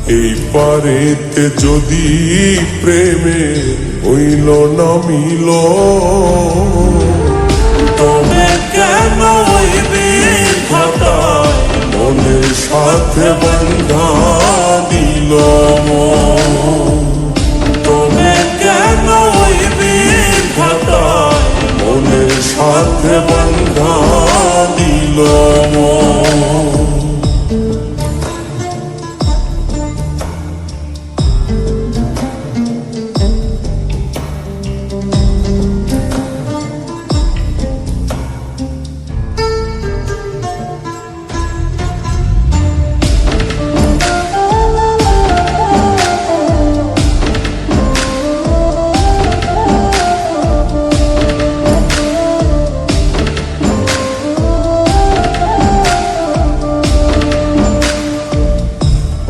এই পারেতে যদি প্রেমে হইল না মিল, তবে কেন ওই বিধাতায় মনের সাথে বান্ধা দিল মন। তবে কেন ওই বিধাতায় মনের সাথে বান্ধা দিল মন।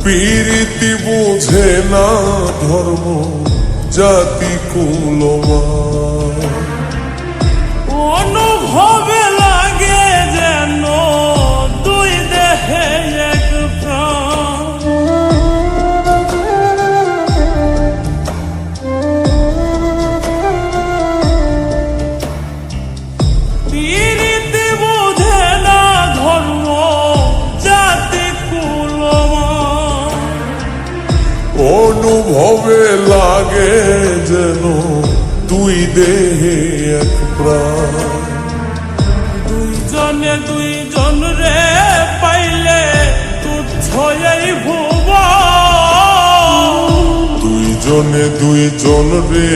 প্রীতি বুঝে না ধর্ম জাতি কুলমান, অনুভবে লাগে যেন দুই দেহে এক প্রাণ। প্রীতি বুঝে না ধর্ম জাতি কুলমান। অনুভবে লাগে যেন দুই দেহে এক প্রাণ। দুইজনে দুইজন রে পাইলে তুচ্ছ এই ভুব। দুইজনে দুইজন রে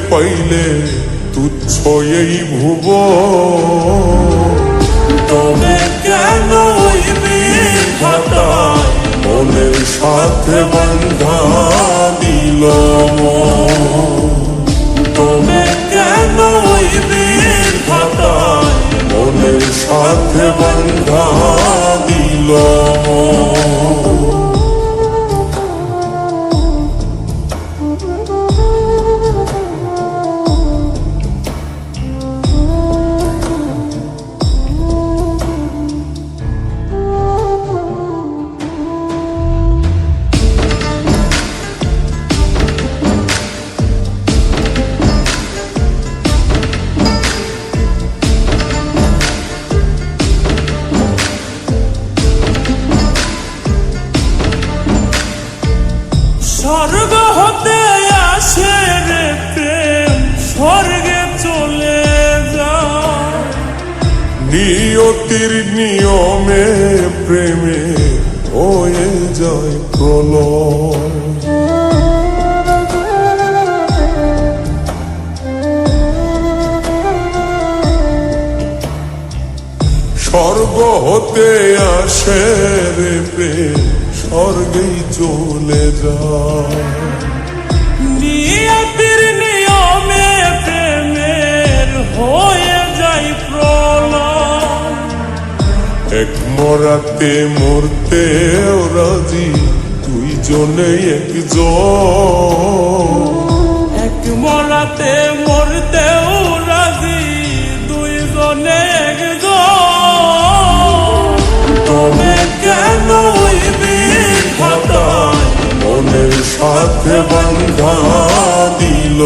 পাইলে তুচ্ছ এই ভুব। তবে কেন ওই বিধাতায় মনের সাথে বান্ধা দিল মন। তবে কেন ওই বিধাতায় মনের সাথে বান্ধা দিল মন। স্বর্গ হতে আসে রে প্রেম, স্বর্গে চলে যায়। নিয়তির নিয়মে প্রেমে হয়ে যায় প্রলয়। স্বর্গ হতে আসে রে প্রেম, স্বর্গেই চলে যায়। নিয়তির নিয়মে প্রেমের হয়ে যায় প্রলয়। এক মরাতে মরতে রাজি দুইজনে একজন। এক মরাতে মরতেও রাজি দুইজনে একজন। তবে কেন ওই বিধাতায় মনের সাথে বান্ধা দিল